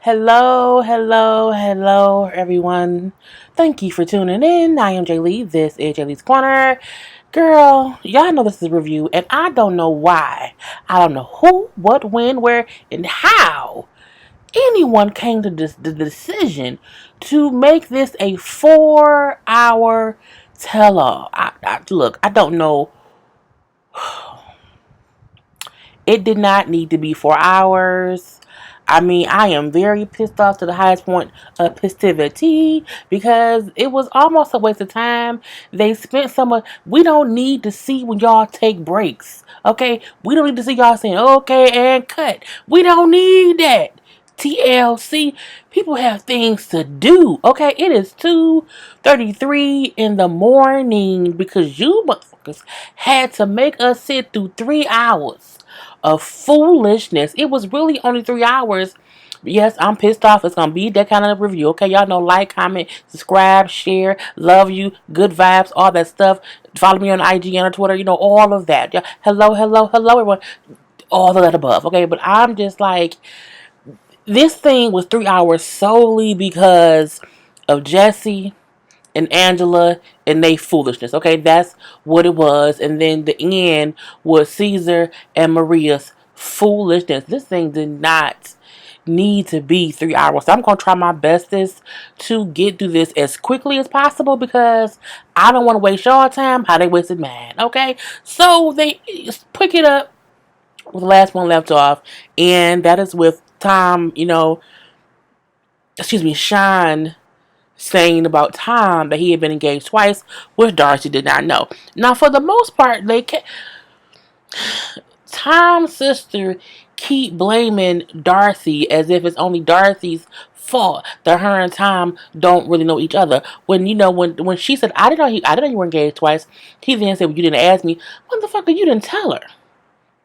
Hello, everyone. Thank you for tuning in. I am JayLee. This is JLeesCorner. Girl, y'all know this is a review, and I don't know why. I don't know who, what, when, where, and how anyone came to the decision to make this a 4-hour tell-all. Look, I don't know. It did not need to be 4 hours. I mean, I am very pissed off to the highest point of festivity because it was almost a waste of time. They spent so much. We don't need to see when y'all take breaks. Okay? We don't need to see y'all saying, okay, and cut. We don't need that. TLC. People have things to do. Okay? It is 2:33 in the morning because you motherfuckers had to make us sit through 3 hours of foolishness. It was really only 3 hours. Yes, I'm pissed off. It's gonna be that kind of review. Okay, y'all know, like, comment, subscribe, share, love you, good vibes, all that stuff. Follow me on IG and on Twitter. You know, all of that. Yeah, hello, everyone. All of that above. Okay, but I'm just like, this thing was 3 hours solely because of Jesse and Angela and they foolishness. Okay, that's what it was. And then the end was Caesar and Maria's foolishness. This thing did not need to be 3 hours. So I'm gonna try my bestest to get through this as quickly as possible because I don't want to waste y'all time how they wasted mine. Okay, so they pick it up with the last one left off, and that is with Tom. Sean saying about Tom that he had been engaged twice, which Darcey did not know. Now, for the most part, Tom's sister keep blaming Darcey as if it's only Darcey's fault that her and Tom don't really know each other. When she said, I didn't know you were engaged twice," he then said, "Well, you didn't ask me." Motherfucker, you didn't tell her.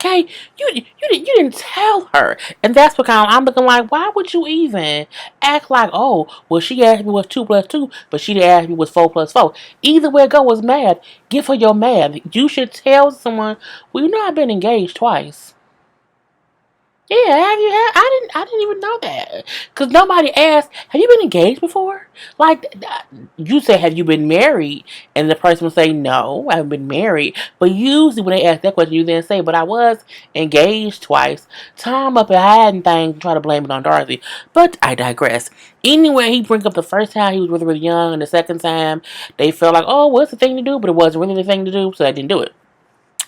Okay, you didn't tell her, and that's what kind of I'm looking like. Why would you even act like, oh, well, she asked me what's 2 plus 2, but she didn't ask me what's 4 plus 4. Either way it go was mad. Give her your math. You should tell someone. Well, I've been engaged twice. Yeah, have you had? I didn't even know that because nobody asked. Have you been engaged before? Like you say, have you been married? And the person will say, no, I haven't been married. But usually when they ask that question, you then say, but I was engaged twice. Tom up and hiding things, try to blame it on Darcey. But I digress. Anyway, he brings up the first time he was really, really young, and the second time they felt like, oh, well, it's the thing to do, but it wasn't really the thing to do, so they didn't do it.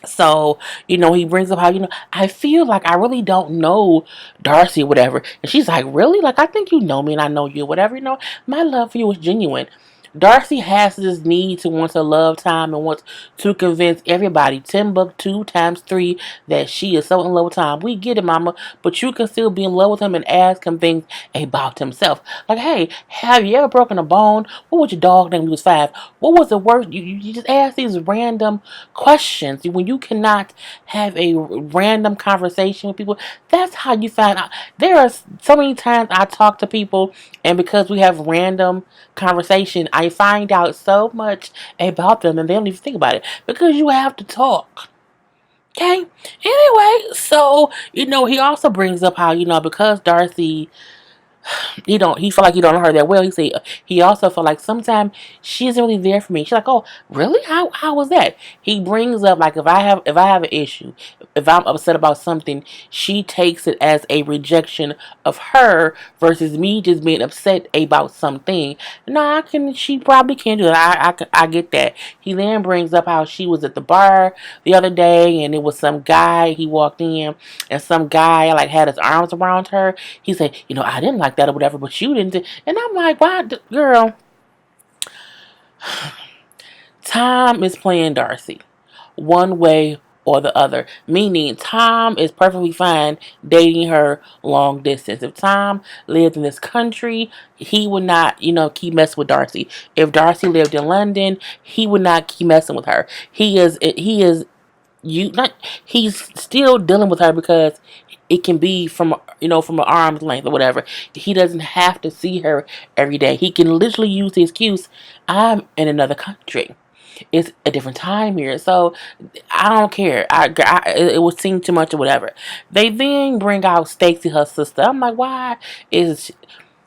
So, he brings up how, I feel like I really don't know Darcey or whatever. And she's like, really? Like, I think you know me and I know you, whatever. My love for you is genuine. Darcey has this need to want to love Tom and wants to convince everybody, Timbuktu times 3, that she is so in love with Tom. We get it, mama, but you can still be in love with him and ask him things about himself. Like, hey, have you ever broken a bone? What was your dog name when you was 5? What was the worst? You just ask these random questions. When you cannot have a random conversation with people, that's how you find out. There are so many times I talk to people, and because we have random conversation, I find out so much about them and they don't even think about it because you have to talk. Okay? Anyway, so, he also brings up how, because Darcey, he felt like he don't know her that well. He also felt like sometimes she isn't really there for me. She's like, oh, really? How was that? He brings up, like, if I have an issue, if I'm upset about something, she takes it as a rejection of her versus me just being upset about something. No, she probably can't do that. I get that. He then brings up how she was at the bar the other day and it was some guy. He walked in and some guy like had his arms around her. He said, I didn't like that or whatever, but you didn't. And I'm like, why, girl? Tom is playing Darcey one way or the other. Meaning, Tom is perfectly fine dating her long distance. If Tom lived in this country, he would not, keep messing with Darcey. If Darcey lived in London, he would not keep messing with her. He's still dealing with her because it can be from an arm's length or whatever. He doesn't have to see her every day. He can literally use the excuse, I'm in another country. It's a different time here. So I don't care. It would seem too much or whatever. They then bring out Stacey, her sister. I'm like, why is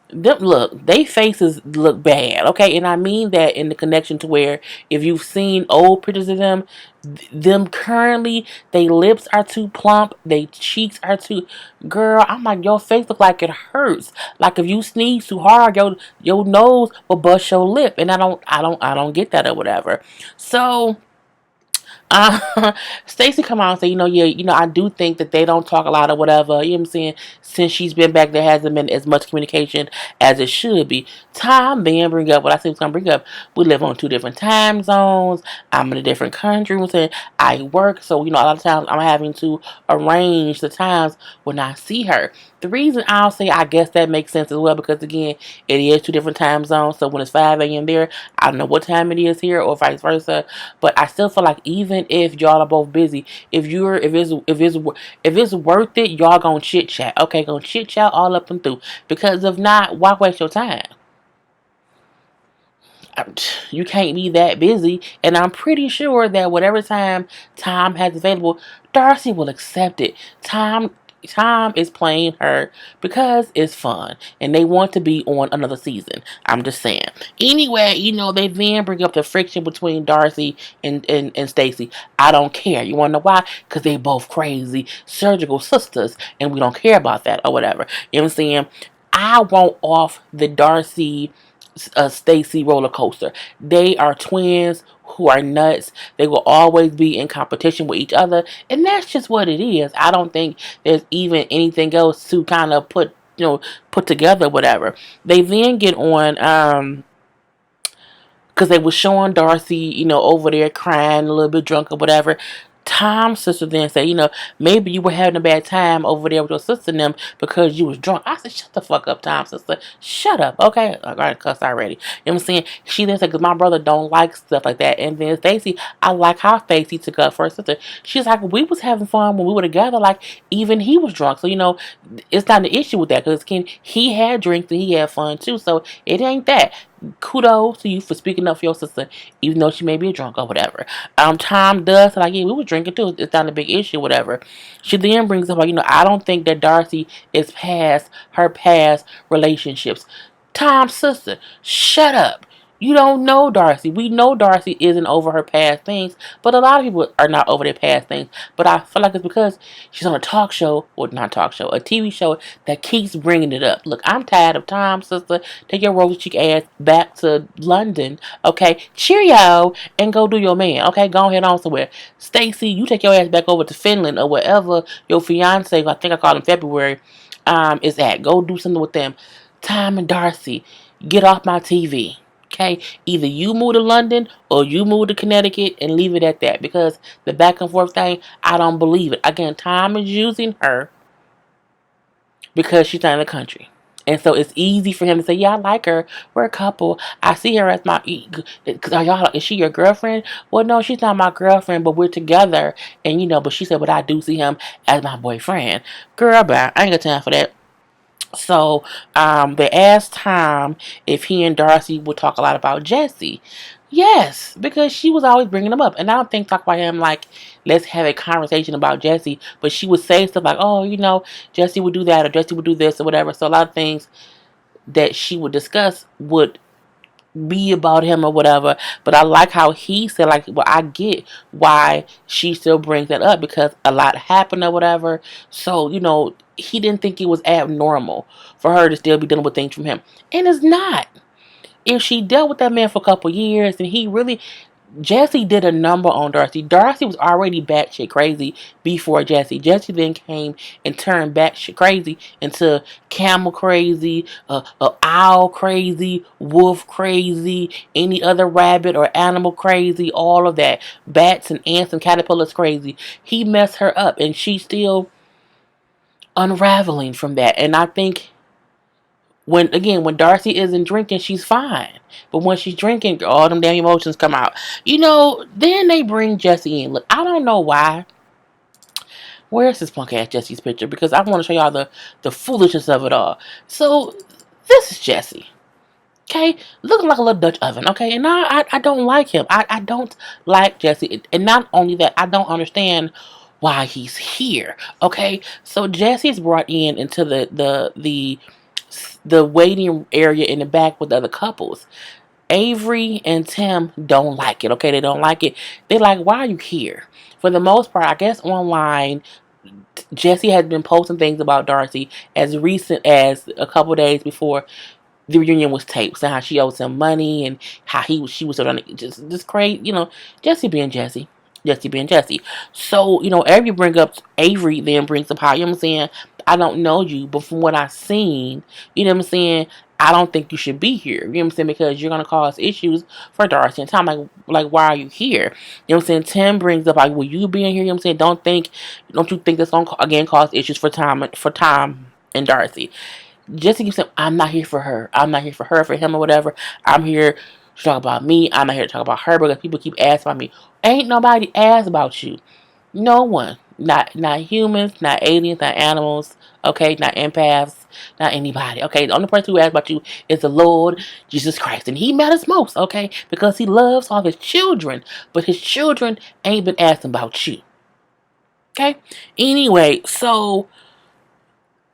them, look, they faces look bad, okay, and I mean that in the connection to where if you've seen old pictures of them, them currently, they lips are too plump, they cheeks are too, girl. I'm like, your face look like it hurts. Like if you sneeze too hard, your nose will bust your lip, and I don't get that or whatever. So Stacey come out and say, yeah, I do think that they don't talk a lot or whatever. You know what I'm saying? Since she's been back, there hasn't been as much communication as it should be. Time then bring up what I said was gonna bring up. We live on two different time zones. I'm in a different country. I'm saying I work, so a lot of times I'm having to arrange the times when I see her. The reason I'll say I guess that makes sense as well because again, it is two different time zones. So when it's 5 a.m. there, I don't know what time it is here or vice versa. But I still feel like even if y'all are both busy, if it's worth it, y'all gonna chit chat. Okay, gonna chit chat all up and through. Because if not, why waste your time? You can't be that busy, and I'm pretty sure that whatever time has available, Darcey will accept it. Time is playing her because it's fun and they want to be on another season. I'm just saying. Anyway, they then bring up the friction between Darcey and Stacey. I don't care. You want to know why? Because they both crazy surgical sisters and we don't care about that or whatever. You know what I'm saying? I want off the Darcey Stacey roller coaster. They are twins who are nuts. They will always be in competition with each other, and that's just what it is. I don't think there's even anything else to kind of put together, whatever. They then get on because they were showing Darcey, over there crying, a little bit drunk or whatever. Tom's sister then said, maybe you were having a bad time over there with your sister and them because you was drunk. I said, shut the fuck up, Tom's sister. Shut up, okay? I got cuss already. You know what I'm saying? She then said, because my brother don't like stuff like that. And then Stacey, I like how Stacey took up for her sister. She's like, we was having fun when we were together. Like, even he was drunk. So, it's not an issue with that because he had drinks and he had fun too. So, it ain't that. Kudos to you for speaking up for your sister, even though she may be a drunk or whatever. Tom does like, yeah, we were drinking too. It's not a big issue, whatever. She then brings up like, I don't think that Darcey is past her past relationships. Tom's sister, shut up. You don't know Darcey. We know Darcey isn't over her past things, but a lot of people are not over their past things. But I feel like it's because she's on a talk show, or not talk show, a TV show that keeps bringing it up. Look, I'm tired of Tom's sister. Take your rosy cheek ass back to London, okay? Cheerio, and go do your man, okay? Go ahead on somewhere. Stacey, you take your ass back over to Finland or wherever your fiance, I think I called him February, is at. Go do something with them. Tom and Darcey, get off my TV. Okay, either you move to London or you move to Connecticut and leave it at that because the back and forth thing, I don't believe it. Again, Tom is using her because she's not in the country. And so it's easy for him to say, yeah, I like her. We're a couple. I see her as my, is she your girlfriend? Well, no, she's not my girlfriend, but we're together. And, but she said, but I do see him as my boyfriend. Girl, bye. I ain't got time for that. So they asked Tom if he and Darcey would talk a lot about Jesse. Yes, because she was always bringing him up. And I don't think talk about him like, let's have a conversation about Jesse. But she would say stuff like, oh, Jesse would do that or Jesse would do this or whatever. So a lot of things that she would discuss would be about him or whatever. But I like how he said, like, well, I get why she still brings that up because a lot happened or whatever. So, he didn't think it was abnormal for her to still be dealing with things from him. And it's not. If she dealt with that man for a couple years and he really, Jesse did a number on Darcey. Darcey was already batshit crazy before Jesse. Jesse then came and turned batshit crazy into camel crazy, owl crazy, wolf crazy, any other rabbit or animal crazy, all of that. Bats and ants and caterpillars crazy. He messed her up and she's still unraveling from that. And I think when Darcey isn't drinking, she's fine. But when she's drinking, all them damn emotions come out. Then they bring Jesse in. Look, I don't know why. Where's this punk ass Jesse's picture? Because I want to show y'all the foolishness of it all. So, this is Jesse. Okay, looking like a little Dutch oven. Okay, and I don't like him. I don't like Jesse, and not only that, I don't understand why he's here. Okay, so Jesse's brought into the waiting area in the back with the other couples. Avery and Tim don't like it. Okay, they don't like it. They're like, why are you here? For the most part, I guess online, Jesse has been posting things about Darcey as recent as a couple days before the reunion was taped. So how she owes him money and how she was sort of just crazy, Jesse being Jesse. Jesse being Jesse. So, Avery bring up Avery then brings up how, I'm saying, I don't know you, but from what I've seen, I'm saying, I don't think you should be here. I'm saying? Because you're gonna cause issues for Darcey and Tom. Like why are you here? I'm saying? Tim brings up like, will you being here? I'm saying, don't you think that's gonna again cause issues for Tom and Darcey? Jesse keeps saying, I'm not here for her. I'm not here for her, for him, or whatever. I'm here to talk about me. I'm not here to talk about her because people keep asking about me. Ain't nobody asked about you. No one. Not humans, not aliens, not animals, okay, not empaths, not anybody. Okay, the only person who asked about you is the Lord Jesus Christ. And he matters most, okay? Because he loves all his children. But his children ain't been asking about you. Okay? Anyway, so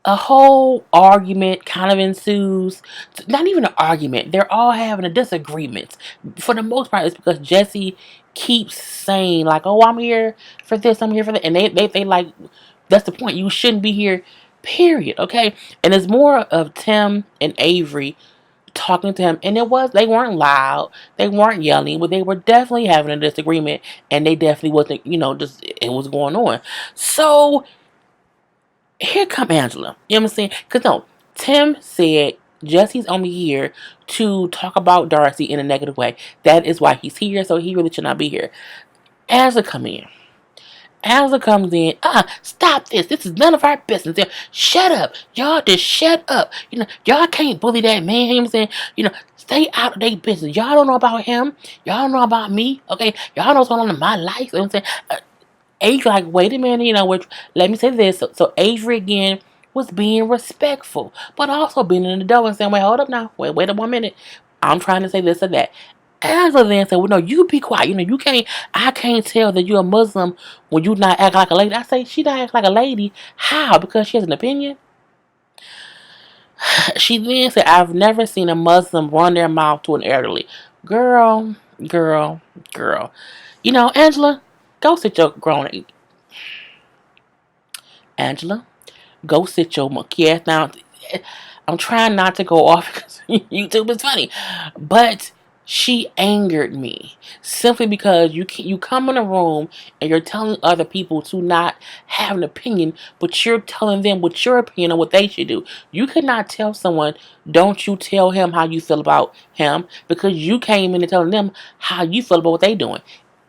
a whole argument kind of ensues. Not even an argument. They're all having a disagreement. For the most part, it's because Jesse keeps saying like, "Oh, I'm here for this. I'm here for that," and they like that's the point. You shouldn't be here. Period. Okay, and it's more of Tim and Avery talking to him, and they weren't loud, they weren't yelling, but they were definitely having a disagreement, and they definitely wasn't, just it was going on. So here come Angela. You know what I'm saying? Because no, Tim said Jesse's only here to talk about Darcey in a negative way. That is why he's here, so he really should not be here. Angela come in. Angela comes in. Stop this. This is none of our business. Shut up. Y'all just shut up. Y'all can't bully that man. You know what I'm saying? Stay out of their business. Y'all don't know about him. Y'all don't know about me. Okay? Y'all know what's going on in my life. You know what I'm saying? Avery, like, wait a minute, let me say this. So Avery again was being respectful, but also being in the door and saying, wait, hold up now. Wait a 1 minute. I'm trying to say this or that. Angela then said, well, no, you be quiet. I can't tell that you're a Muslim when you not act like a lady. I say, she not act like a lady. How? Because she has an opinion? She then said, I've never seen a Muslim run their mouth to an elderly. Girl, girl, girl. Angela, go sit your grown. Angela, go sit your monkey ass down. I'm trying not to go off because YouTube is funny, but she angered me simply because you come in a room and you're telling other people to not have an opinion, but you're telling them what your opinion on what they should do. You could not tell someone, don't you tell him how you feel about him, because you came in and telling them how you feel about what they doing.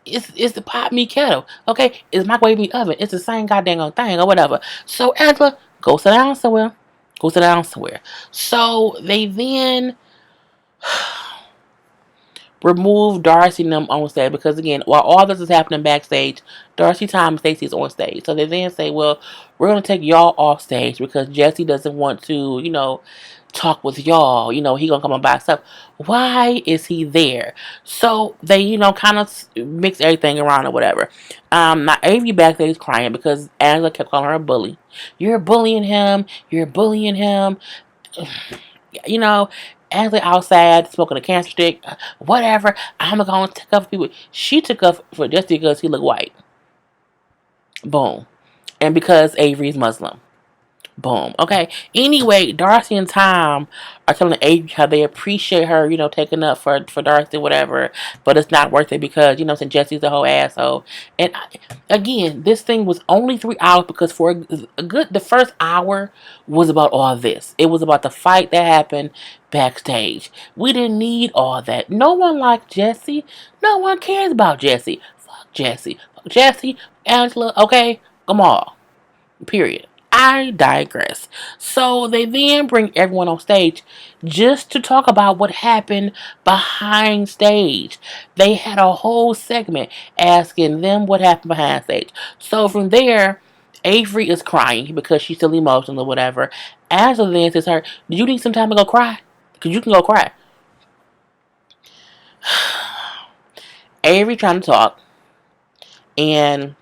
It's the pot me kettle, okay? It's microwave me oven. It's the same goddamn thing or whatever. So Angela, go sit down somewhere. Go sit down somewhere. So they then remove Darcey and them on stage because again, while all this is happening backstage, Darcey, Tom, and Stacey is on stage. So they then say, well, we're gonna take y'all off stage because Jesse doesn't want to, talk with y'all. He gonna come on by himself. Why is he there? So they, kind of mix everything around or whatever. Now Avery backstage crying because Angela kept calling her a bully. You're bullying him. You're bullying him. Angela outside smoking a cancer stick, whatever. I'm gonna take up for people. She took up for just because he looked white. Boom. And because Avery's Muslim. Boom. Okay. Anyway, Darcey and Tom are telling Avery how they appreciate her, taking up for Darcey, whatever. But it's not worth it because, since Jesse's a whole asshole. And again, this thing was only 3 hours because for the first hour was about all this. It was about the fight that happened backstage. We didn't need all that. No one liked Jesse. No one cares about Jesse. Fuck Jesse. Fuck Jesse. Angela. Okay. Come on. Period. I digress. So they then bring everyone on stage just to talk about what happened behind stage. They had a whole segment asking them what happened behind stage. So from there, Avery is crying because she's still emotional or whatever. Angela then says to her, do you need some time to go cry? Because you can go cry. Avery trying to talk, and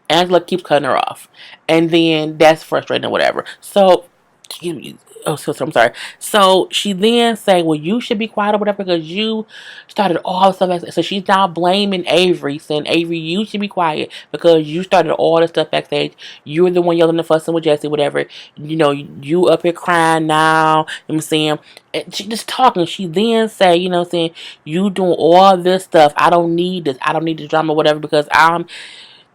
Angela keeps cutting her off, and then that's frustrating or whatever. So, excuse me. Oh, so I'm sorry. So she then say, "Well, you should be quiet or whatever because you started all the stuff." So she's now blaming Avery, saying, "Avery, you should be quiet because you started all the stuff backstage. You were the one yelling and fussing with Jesse, whatever. You up here crying now. You know what I'm saying." And she just talking. She then say, "You know, what I'm saying you doing all this stuff. I don't need this. I don't need the drama, whatever, because I'm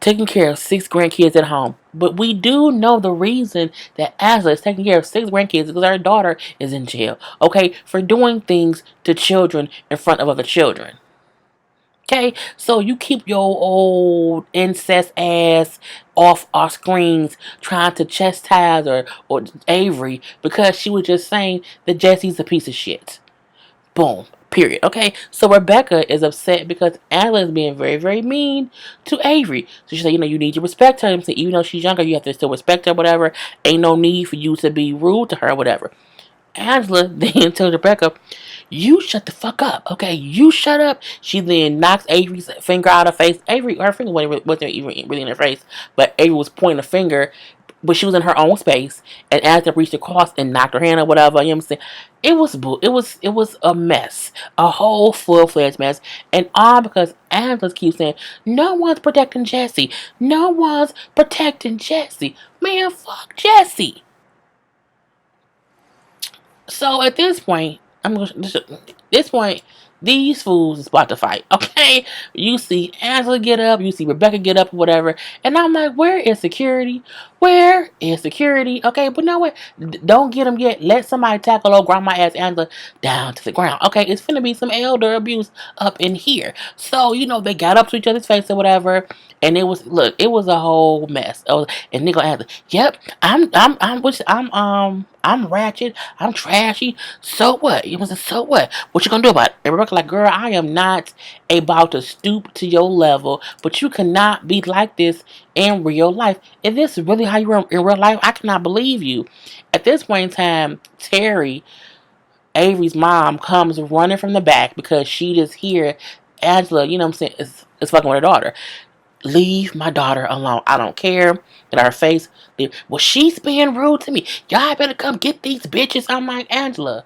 taking care of 6 grandkids at home." But we do know the reason that Angela is taking care of 6 grandkids because her daughter is in jail, okay, for doing things to children in front of other children. Okay, so you keep your old incest ass off our screens trying to chastise or Avery because she was just saying that Jesse's a piece of shit. Boom. Period. Okay. So Rebecca is upset because Angela is being very, very mean to Avery. So she said, you need to respect her. So even though she's younger, you have to still respect her, whatever. Ain't no need for you to be rude to her, whatever. Angela then tells Rebecca, "You shut the fuck up, okay? You shut up." She then knocks Avery's finger out of her face. Her finger wasn't even really in her face, but Avery was pointing a finger, but she was in her own space, and Angela reached across and knocked her hand or whatever. You know what I'm saying? It was a mess, a whole full-fledged mess, and all because Angela keeps saying, "No one's protecting Jesse. No one's protecting Jesse. Man, fuck Jesse." So at this point, this point, these fools is about to fight. Okay, you see Angela get up, you see Rebecca get up, whatever, and I'm like, where is security? Where is security? Okay, but no what? Don't get them yet. Let somebody tackle old grandma ass Angela down to the ground. Okay, it's finna be some elder abuse up in here. So they got up to each other's face or whatever, and it was a whole mess. Oh, and Nico Angela, yep, I'm ratchet. I'm trashy. So what? It was a so what? What you gonna do about it? And Rebecca like, girl, I am not about to stoop to your level, but you cannot be like this in real life. If this is really how you are in real life, I cannot believe you. At this point in time, Terry, Avery's mom, comes running from the back because she just hear Angela, you know what I'm saying, is fucking with her daughter. "Leave my daughter alone. I don't care." In her face, "Well, she's being rude to me. Y'all better come get these bitches." I'm like, Angela,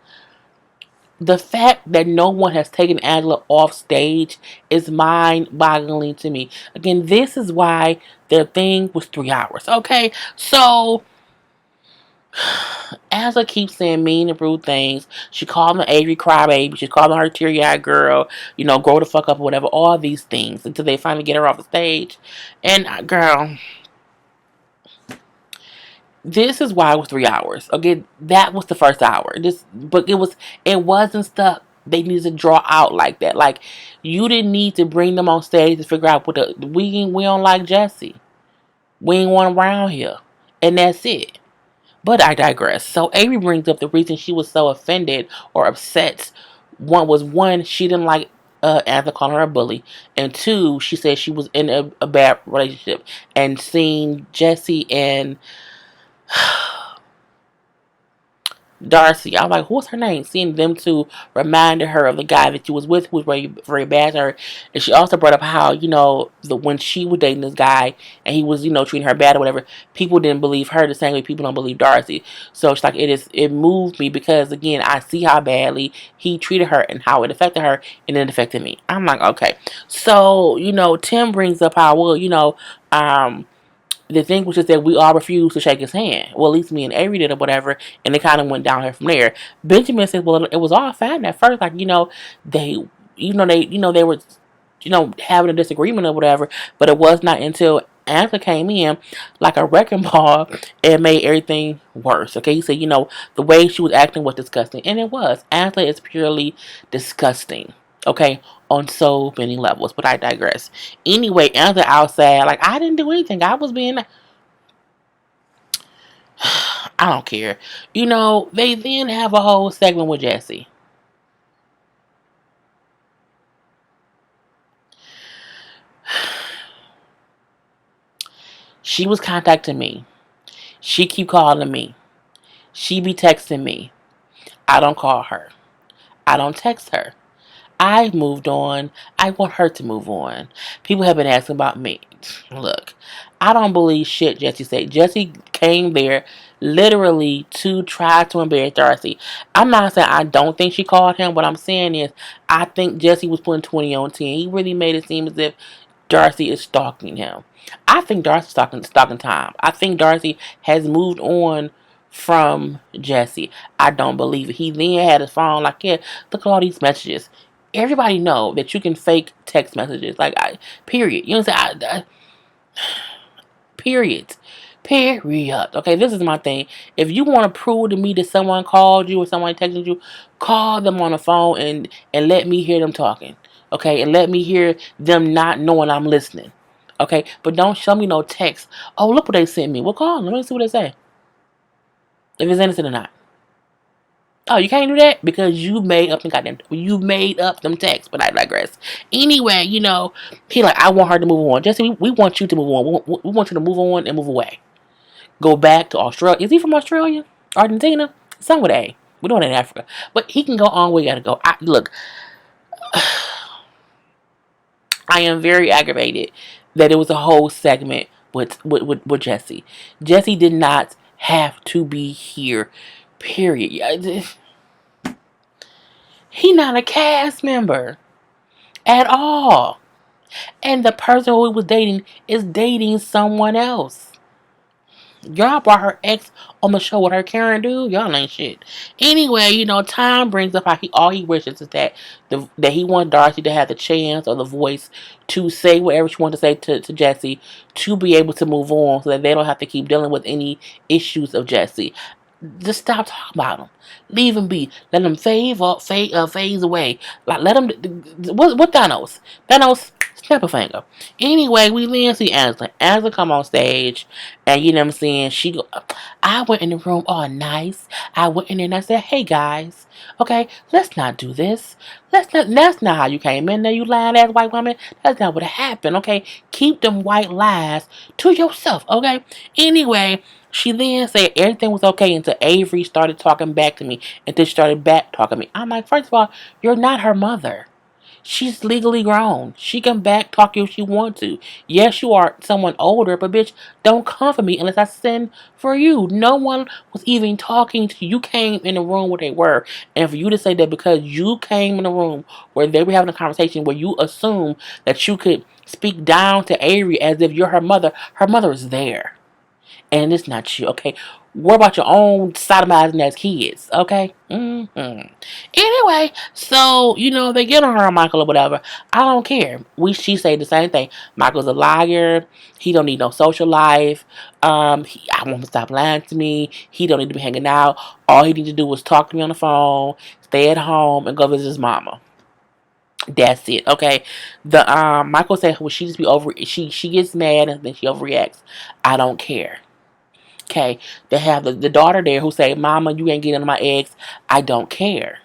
the fact that no one has taken Angela off stage is mind-boggling to me. Again, this is why their thing was 3 hours. Okay, so Angela keeps saying mean and rude things. She called me Avery crybaby. She's calling her teary-eyed girl. Grow the fuck up or whatever. All these things until they finally get her off the stage. And girl, this is why it was 3 hours. Okay, that was the first hour. But it wasn't stuff they needed to draw out like that. Like, you didn't need to bring them on stage to figure out we don't like Jesse. We ain't want him around here, and that's it. But I digress. So Amy brings up the reason she was so offended or upset. One, she didn't like Angela calling her a bully, and two, she said she was in a bad relationship, and seeing Jesse and Darcey, I was like, what's her name? Seeing them two reminded her of the guy that she was with, who was very, very bad to her. And she also brought up how, when she was dating this guy and he was, treating her bad or whatever, people didn't believe her the same way people don't believe Darcey. So it's like, it moved me because, again, I see how badly he treated her and how it affected her, and it affected me. I'm like, okay. So, Tim brings up how, well, the thing was just that we all refused to shake his hand. Well, at least me and Avery did or whatever, and it kind of went down here from there. Benjamin said, "Well, it was all fine at first, like they, they were, having a disagreement or whatever, but it was not until Angela came in like a wrecking ball and made everything worse." Okay, he said, the way she was acting was disgusting, and it was. Angela is purely disgusting. Okay, on so many levels, but I digress. Anyway, Angela outside, like, I didn't do anything. I was being, I don't care. They then have a whole segment with Jesse. She was contacting me. She keep calling me. She be texting me. I don't call her. I don't text her. I've moved on. I want her to move on. People have been asking about me. Look, I don't believe shit Jesse said. Jesse came there literally to try to embarrass Darcey. I'm not saying I don't think she called him. What I'm saying is I think Jesse was putting 20 on 10. He really made it seem as if Darcey is stalking him. I think Darcey's stalking time. I think Darcey has moved on from Jesse. I don't believe it. He then had his phone like, yeah, look at all these messages. Everybody know that you can fake text messages. Like, period. You know what I'm saying? Period. Period. Okay, this is my thing. If you want to prove to me that someone called you or someone texted you, call them on the phone and let me hear them talking. Okay, and let me hear them not knowing I'm listening. Okay, but don't show me no text. Oh, look what they sent me. Well, call them. Let me see what they say. If it's innocent or not. Oh, you can't do that because you made up them texts. But I digress. Anyway, he like, I want her to move on. Jesse, we want you to move on. We want you to move on and move away. Go back to Australia. Is he from Australia? Argentina? Some with A. We're doing it in Africa. But he can go on where he gotta go. Look, I am very aggravated that it was a whole segment with Jesse. Jesse did not have to be here. Period. He not a cast member at all. And the person who he was dating is dating someone else. Y'all brought her ex on the show with her Karen dude. Y'all ain't shit. Anyway, time brings up how all he wishes is that he wants Darcey to have the chance or the voice to say whatever she wants to say to Jesse, to be able to move on so that they don't have to keep dealing with any issues of Jesse. Just stop talking about him. Leave him be. Let him phase away. Like, let him. What Thanos? Thanos, snap a finger. Anyway, we then see Angela. Angela come on stage, and you know what I'm saying. I went in the room. Oh, nice. I went in there and I said, "Hey guys, okay, let's not do this. That's not how you came in there. You lying ass white woman. That's not what happened. Okay, keep them white lies to yourself. Okay. Anyway." She then said everything was okay until Avery started talking back to me and then she started back talking to me. I'm like, first of all, you're not her mother. She's legally grown. She can back talk you if she wants to. Yes, you are someone older, but bitch, don't come for me unless I send for you. No one was even talking to you. You came in the room where they were. And for you to say that because you came in the room where they were having a conversation where you assume that you could speak down to Avery as if you're her mother is there. And it's not you, okay? What about your own sodomizing as kids, okay? Anyway, so, they get on her and Michael or whatever. I don't care. She say the same thing. Michael's a liar. He don't need no social life. I want him to stop lying to me. He don't need to be hanging out. All he need to do is talk to me on the phone, stay at home, and go visit his mama. That's it, okay? The Michael said, well, she just be over. She gets mad and then she overreacts. I don't care. Okay, they have the daughter there who say, Mama, you ain't getting on my eggs. I don't care.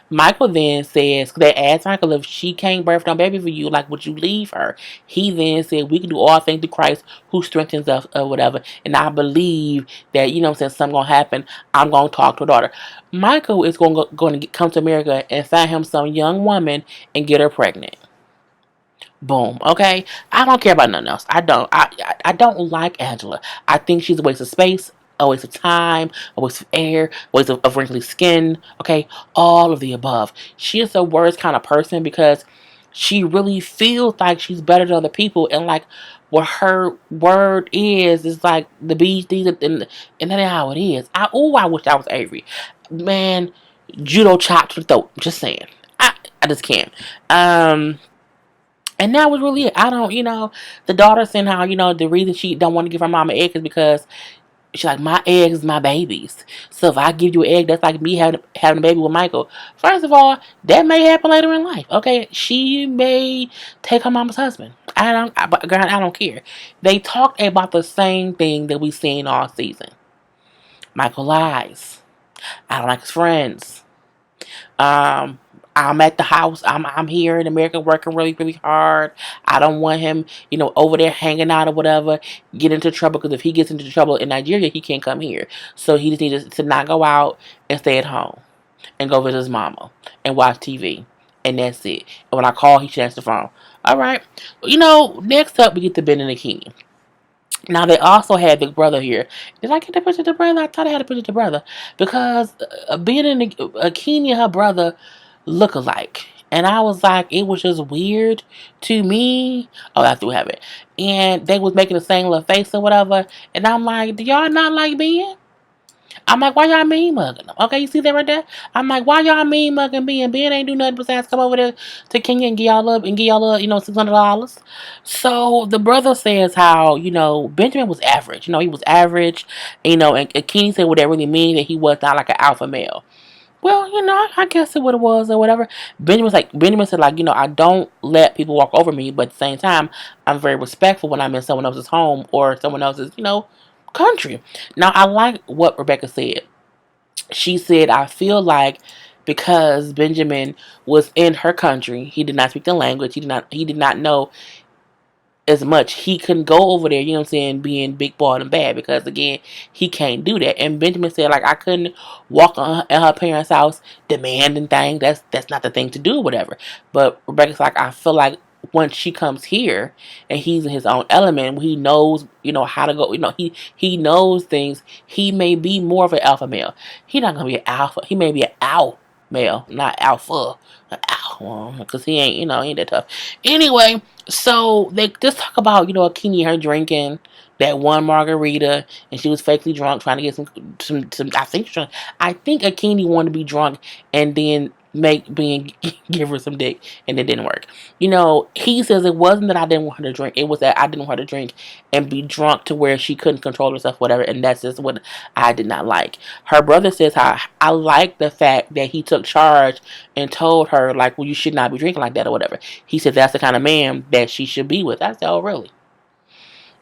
Michael then says, they asked Michael if she can't birth no baby for you, like, would you leave her? He then said, we can do all things through Christ who strengthens us or whatever. And I believe that, since something going to happen, I'm going to talk to her daughter. Michael is going to come to America and find him some young woman and get her pregnant. Boom. Okay. I don't care about nothing else. I don't. I don't like Angela. I think she's a waste of space, a waste of time, a waste of air, a waste of wrinkly skin. Okay. All of the above. She is the worst kind of person because she really feels like she's better than other people, and like what her word is like the bees, these, and that ain't how it is. I wish I was Avery. Man, judo chop to the throat. Just saying. I just can't. And that was really it. I don't, the daughter saying how, the reason she don't want to give her mom an egg is because she's like, my eggs is my babies. So if I give you an egg, that's like me having a baby with Michael. First of all, that may happen later in life. Okay, she may take her mama's husband. But girl, I don't care. They talked about the same thing that we've seen all season. Michael lies. I don't like his friends. I'm at the house. I'm here in America working really, really hard. I don't want him, over there hanging out or whatever, get into trouble. Because if he gets into trouble in Nigeria, he can't come here. So he just needs to not go out and stay at home and go visit his mama and watch TV and that's it. And when I call, he should answer the phone. All right. Next up we get to Ben and Akinyi. Now they also had the brother here. Did I get the picture of the brother? I thought I had a picture of the brother because Ben and Akinyi and her brother look alike. And I was like, it was just weird to me. Oh, I do have it. And they was making the same little face or whatever. And I'm like, do y'all not like Ben? I'm like, why y'all mean mugging them? Okay, you see that right there? I'm like, why y'all mean mugging Ben? Ben ain't do nothing besides come over there to Kenya and get y'all up and get y'all up, $600. So the brother says how, Benjamin was average. He was average, and Akinyi said what that really means, that he was not like an alpha male. Well, I guess it what it was or whatever. Benjamin said, like, I don't let people walk over me, but at the same time, I'm very respectful when I'm in someone else's home or someone else's, country. Now, I like what Rebecca said. She said, I feel like because Benjamin was in her country, he did not speak the language, he did not know as much. He couldn't go over there, being big ball and bad, because again, he can't do that. And Benjamin said, like, I couldn't walk at her parents' house demanding things. That's not the thing to do, whatever. But Rebecca's like, I feel like once she comes here and he's in his own element, he knows, how to go, he knows things. He may be more of an alpha male. He's not gonna be an alpha. He may be an alpha male, not alpha. Because he ain't, he ain't that tough. Anyway, so they just talk about, Akinyi, her drinking that one margarita, and she was fakely drunk, trying to get some. I think Akinyi wanted to be drunk and then give her some dick, and it didn't work. He says it wasn't that I didn't want her to drink; it was that I didn't want her to drink and be drunk to where she couldn't control herself, whatever. And that's just what I did not like. Her brother says how I like the fact that he took charge and told her, like, well, you should not be drinking like that or whatever. He said that's the kind of man that she should be with. I said, oh, really?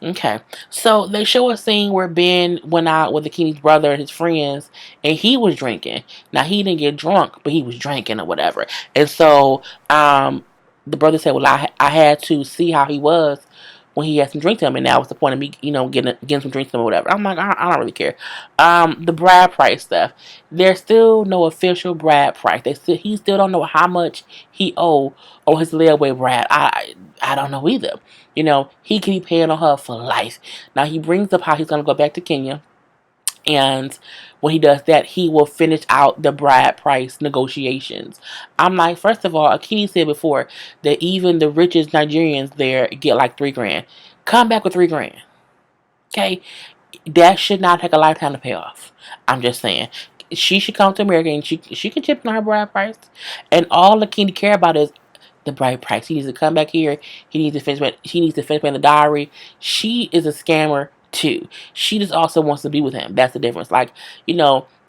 Okay. So they show a scene where Ben went out with Akinyi's brother and his friends, and he was drinking. Now, he didn't get drunk, but he was drinking or whatever. And so the brother said, well, I had to see how he was when he had some drink to him, and that was the point of me, getting some drinks to him or whatever. I'm like, I don't really care. The bride price stuff. There's still no official bride price. He still don't know how much he owe or his layaway bride. I don't know either. He can be paying on her for life. Now, he brings up how he's going to go back to Kenya. And when he does that, he will finish out the bride price negotiations. I'm like, first of all, Akinyi said before that even the richest Nigerians there get like $3,000. Come back with $3,000. Okay? That should not take a lifetime to pay off. I'm just saying. She should come to America and she can chip in her bride price. And all Akinyi care about is the bride price. He needs to come back here. He needs to finish paying the dowry. She is a scammer too. She just also wants to be with him. That's the difference. Like,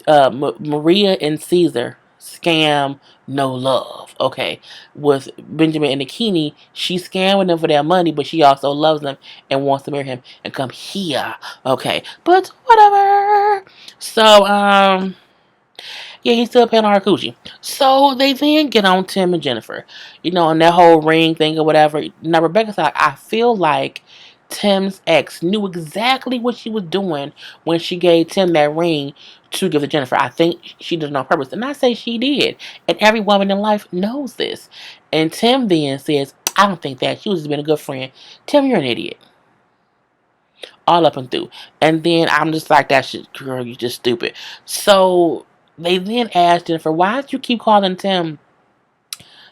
Maria and Caesar scam, no love. Okay, with Benjamin and Akinyi, she's scamming them for their money, but she also loves them and wants to marry him and come here. Okay, but whatever. So yeah, he's still paying on her coochie. So they then get on Tim and Jennifer, and that whole ring thing or whatever. Now Rebecca's like, I feel like Tim's ex knew exactly what she was doing when she gave Tim that ring to give to Jennifer. I think she did it on purpose. And I say she did. And every woman in life knows this. And Tim then says, I don't think that. She was just being a good friend. Tim, you're an idiot. All up and through. And then I'm just like, that shit, girl, you just stupid. So they then asked Jennifer, why did you keep calling Tim,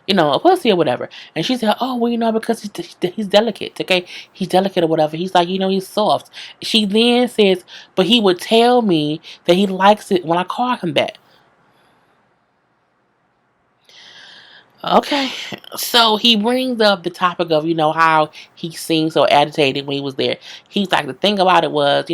a pussy or whatever? And she said, oh, well, because he's delicate, okay? He's delicate or whatever. He's like, he's soft. She then says, but he would tell me that he likes it when I call him back. Okay, so he brings up the topic of, how he seemed so agitated when he was there. He's like, the thing about it was,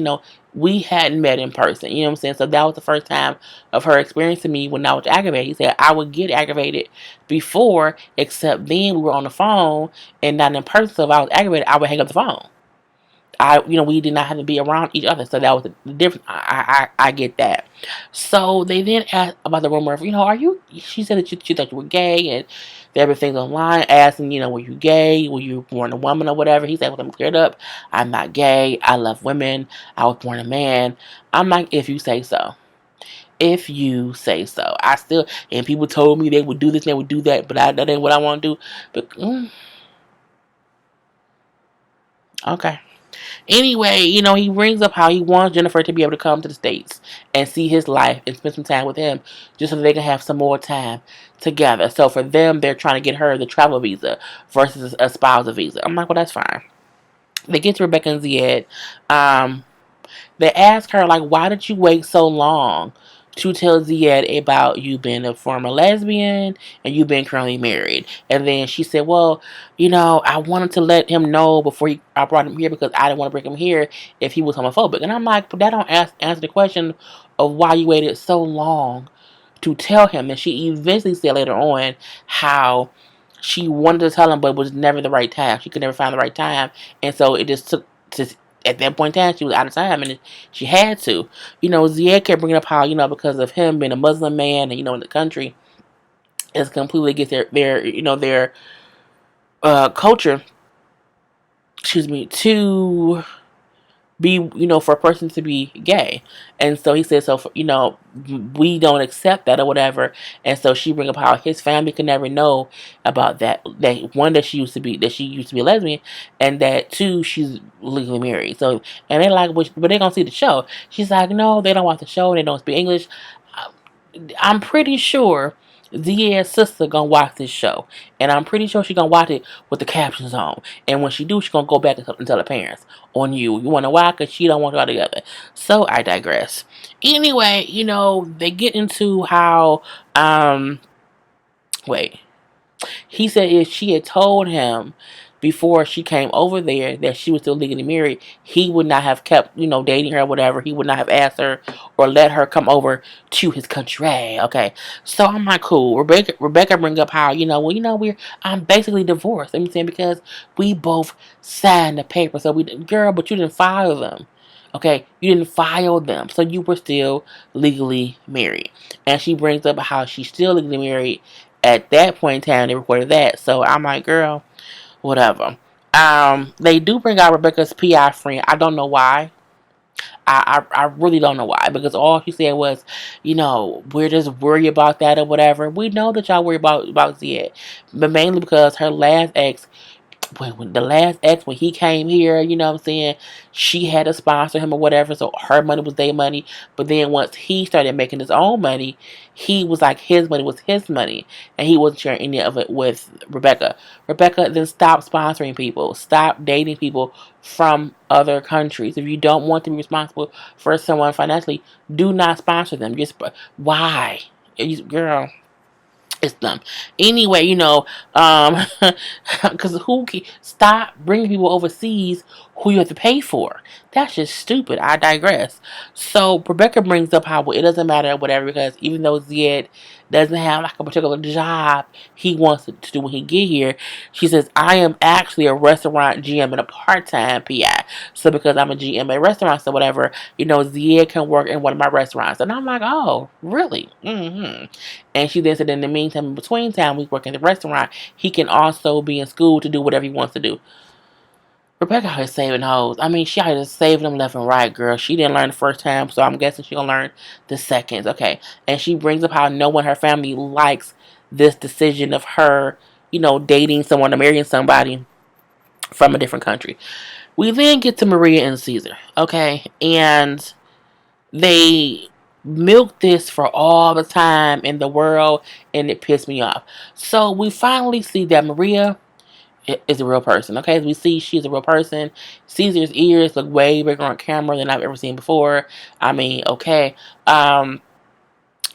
we hadn't met in person, you know what I'm saying? So that was the first time of her experiencing me when I was aggravated. He said, I would get aggravated before, except then we were on the phone and not in person. So if I was aggravated, I would hang up the phone. We did not have to be around each other, so that was the difference. I get that. So they then asked about the rumor of, are you? She said that she thought you were gay, and everything's online asking, were you gay? Were you born a woman or whatever? He said, well, I'm cleared up. I'm not gay. I love women. I was born a man. I'm like, if you say so. if you say so. I still, and people told me they would do this and they would do that, but that ain't what I want to do. But okay. Anyway, he brings up how he wants Jennifer to be able to come to the States and see his life and spend some time with him just so that they can have some more time together. So for them, they're trying to get her the travel visa versus a spousal visa. I'm like, well, that's fine. They get to Rebecca and Zied. Um, they ask her, like, why did you wait so long to tell Zied about you being a former lesbian and you being currently married? And then she said, well, I wanted to let him know before I brought him here because I didn't want to bring him here if he was homophobic. And I'm like, but that don't answer the question of why you waited so long to tell him. And she eventually said later on how she wanted to tell him, but it was never the right time. She could never find the right time. And so it just took to at that point in time, she was out of time, and she had to. Zied kept bringing up how, because of him being a Muslim man, and in the country, it's completely against their culture. Excuse me, to be, for a person to be gay. And so he said, so, we don't accept that or whatever. And so she bring up how his family could never know about that. That one, that she used to be a lesbian, and that two, she's legally married. So, and they're like, but they're going to see the show. She's like, no, they don't watch the show. They don't speak English. I'm pretty sure Zia's sister gonna watch this show, and I'm pretty sure she gonna watch it with the captions on. And when she do, she gonna go back and tell her parents on you. You wanna why? Cause she don't want y'all together. So I digress. Anyway, they get into how wait. He said if she had told him before she came over there that she was still legally married, he would not have kept, dating her or whatever. He would not have asked her or let her come over to his country. Okay. So I'm like, cool. Rebecca bring up how, I'm basically divorced. I'm saying because we both signed the paper. So girl, but you didn't file them. Okay, you didn't file them, so you were still legally married. And she brings up how she's still legally married at that point in time. They recorded that, so I'm like, girl, whatever. They do bring out Rebecca's PI friend. I don't know why. I really don't know why, because all she said was, we're just worried about that or whatever. We know that y'all worry about Zied, but mainly because her last ex, when the last ex, when he came here, what I'm saying, she had to sponsor him or whatever, so her money was their money. But then once he started making his own money, he was like, his money was his money, and he wasn't sharing any of it with Rebecca. Rebecca, then stop sponsoring people, stop dating people from other countries. If you don't want to be responsible for someone financially, do not sponsor them. Why? Girl, it's dumb. Anyway, because stop bringing people overseas who you have to pay for. That's just stupid. I digress. So Rebecca brings up how it doesn't matter whatever, because even though Zied doesn't have like a particular job he wants to do when he get here, she says, I am actually a restaurant GM and a part-time PI. So because I'm a GM at restaurants or whatever, Zied can work in one of my restaurants. And I'm like, oh, really? Mm-hmm. And she then said, in the meantime, in between time, we work in the restaurant, he can also be in school to do whatever he wants to do. Rebecca out here saving hoes. I mean, she out here saving them left and right, girl. She didn't learn the first time, so I'm guessing she gonna learn the second. Okay. And she brings up how no one in her family likes this decision of her, dating someone or marrying somebody from a different country. We then get to Maria and Caesar, okay? And they milk this for all the time in the world, and it pissed me off. So we finally see that Maria is a real person. Okay, as we see, she's a real person. Caesar's ears look way bigger on camera than I've ever seen before. I mean, okay.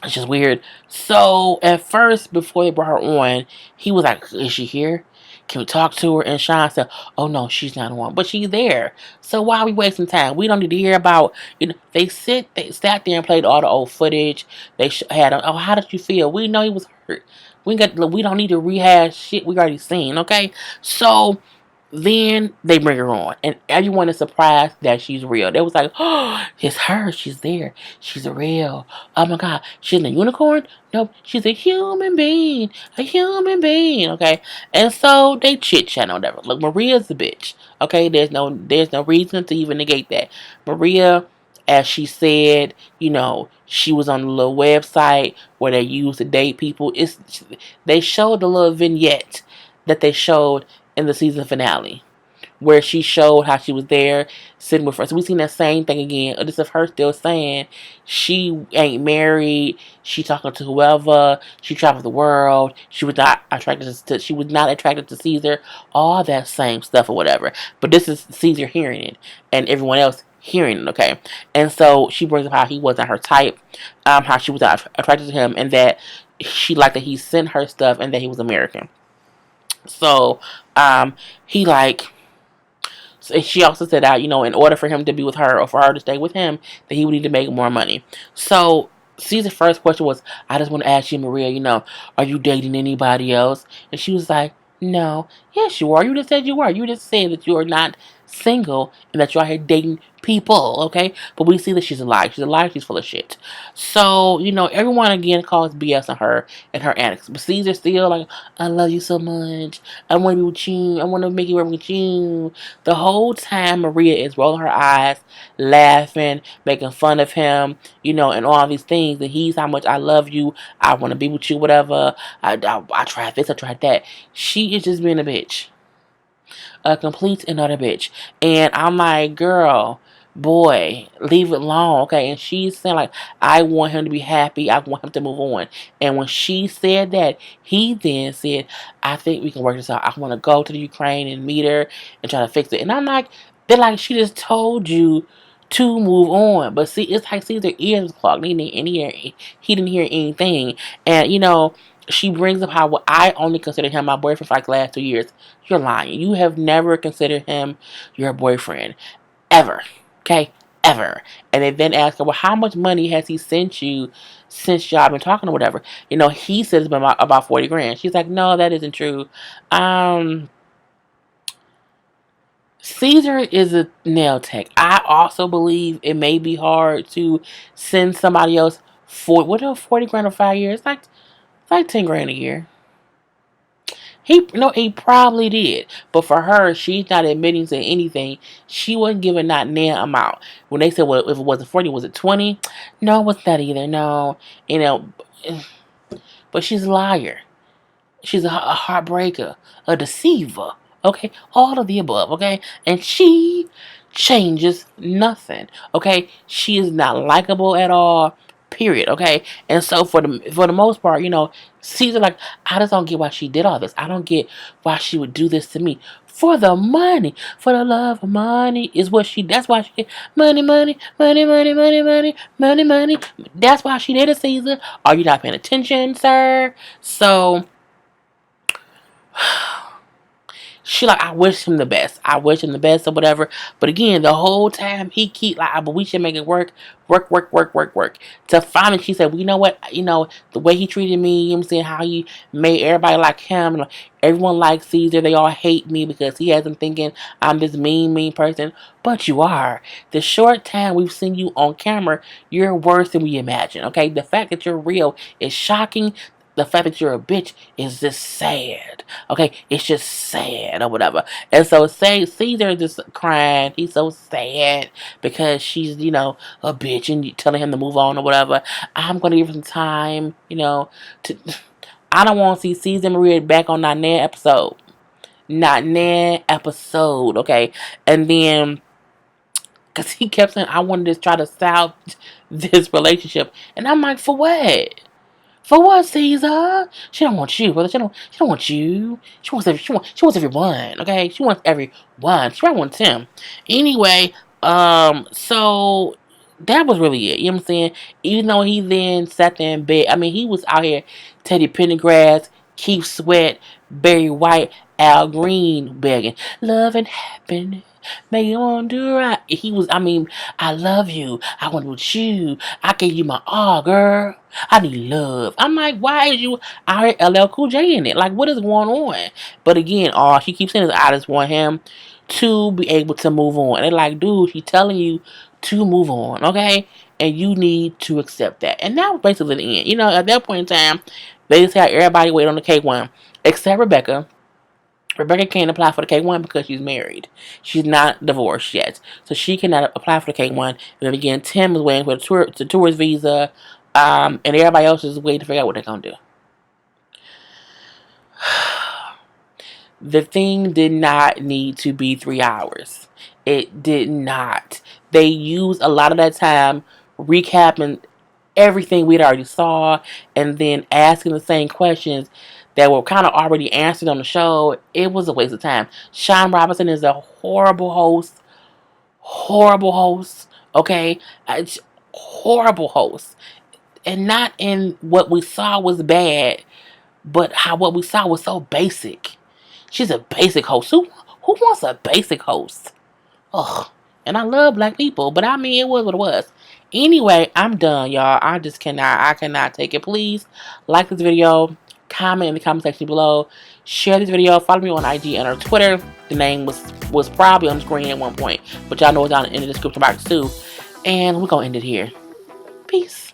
It's just weird. So at first, before they brought her on, he was like, is she here? Can we talk to her? And Sean said, oh no, she's not on. But she's there. So why are we wasting time? We don't need to hear about, they sat there and played all the old footage. They had, oh, how did you feel? We know he was hurt. We don't need to rehash shit we already seen, okay? So then they bring her on, and everyone is surprised that she's real. They was like, oh, it's her. She's there. She's real. Oh my God. She's a unicorn? Nope. She's a human being. A human being. Okay. And so they chit chat or whatever. Look, Maria's a bitch. Okay. There's no reason to even negate that. Maria, as she said, she was on a little website where they used to date people. They showed the little vignette that they showed in the season finale, where she showed how she was there sitting with her. So we seen that same thing again. This is her still saying she ain't married. She talking to whoever. She traveled the world. She was not attracted to. She was not attracted to Caesar. All that same stuff or whatever. But this is Caesar hearing it and everyone else hearing it. Okay, and so she brings up how he wasn't her type, how she was not attracted to him, and that she liked that he sent her stuff and that he was American. So, he like. So she also said that, in order for him to be with her or for her to stay with him, that he would need to make more money. So Caesar's first question was, I just want to ask you, Maria, are you dating anybody else? And she was like, no. Yes, you are. You just said you were. You just said that you are not single and that you're out here dating people, okay? But we see that she's a liar. She's a liar. She's full of shit. So, everyone again calls BS on her and her antics. But Caesar still like, I love you so much. I want to be with you. I want to make it work with you. The whole time Maria is rolling her eyes, laughing, making fun of him, and all these things. And he's how much I love you. I want to be with you, whatever. I tried this, I tried that. She is just being a bitch. A complete and utter bitch. And I'm like, girl, boy, leave it alone, okay? And she's saying, like, I want him to be happy. I want him to move on. And when she said that, he then said, I think we can work this out. I want to go to the Ukraine and meet her and try to fix it. And I'm like, they're like, she just told you to move on. But see, it's like Caesar ears clogged. He didn't hear anything. And, she brings up how I only considered him my boyfriend for like the last 2 years. You're lying. You have never considered him your boyfriend. Ever. Okay? Ever. And they then ask her, well, how much money has he sent you since y'all been talking or whatever? He says it's been about 40 grand. She's like, no, that isn't true. Caesar is a nail tech. I also believe it may be hard to send somebody else 40 grand or 5 years? It's like 10 grand a year. He probably did. But for her, she's not admitting to anything. She wasn't giving that damn amount. When they said, well, if it wasn't 40, was it 20? No, it wasn't that either. No. But she's a liar. She's a heartbreaker. A deceiver. Okay? All of the above. Okay? And she changes nothing. Okay? She is not likable at all. Period. Okay? And so for the most part, Caesar, like, I just don't get why she did all this. I don't get why she would do this to me. For the money. For the love of money is what that's why she, money, money, money, money, money, money, money, money. That's why she did it, Caesar. Are you not paying attention, sir? So, she like, I wish him the best. I wish him the best or whatever. But again, the whole time he keep like, but we should make it work. Work, work, work, work, work. To finally she said, well, you know what? The way he treated me, I'm saying how he made everybody like him. And everyone likes Caesar. They all hate me because he has them thinking I'm this mean person. But you are. The short time we've seen you on camera, you're worse than we imagine. Okay? The fact that you're real is shocking. The fact that you're a bitch is just sad. Okay? It's just sad or whatever. And so Caesar is just crying. He's so sad because she's, a bitch and telling him to move on or whatever. I'm going to give him time, to... I don't want to see Caesar and Maria back on that next episode. Not next episode, okay? And then, because he kept saying, I wanted to try to salvage this relationship. And I'm like, for what? For what, Caesar? She don't want you, brother. She don't want you. She wants everyone. Okay, she wants everyone. She probably wants him. Anyway, so that was really it. You know what I'm saying? Even though he then sat there in bed. I mean, he was out here Teddy Pendergrass, Keith Sweat, Barry White, Al Green begging, love and happiness. Make you want to do right. He was, I love you. I want to be with you. I gave you my all, girl. I need love. I'm like, why is you out here LL Cool J in it? Like, what is going on? But again, all she keeps saying is, I just want him to be able to move on. And they're like, dude, she's telling you to move on, okay? And you need to accept that. And that was basically the end. At that point in time, they just had everybody wait on the K1, except Rebecca, Rebecca can't apply for the K1 because she's married. She's not divorced yet. So she cannot apply for the K1. And then again, Tim is waiting for the tourist visa. And everybody else is waiting to figure out what they're going to do. The thing did not need to be 3 hours. It did not. They used a lot of that time recapping everything we'd already saw and then asking the same questions that were kind of already answered on the show. It was a waste of time. Sean Robinson is a horrible host. Horrible host. Okay? Horrible host. And not in what we saw was bad, but how what we saw was so basic. She's a basic host. Who wants a basic host? Ugh. And I love black people, but I mean, it was what it was. Anyway, I'm done, y'all. I cannot take it. Please like this video, comment in the comment section below, share this video, follow me on IG and on Twitter. The name was probably on the screen at one point, but y'all know it's down in the description box too. And we're gonna end it here. Peace.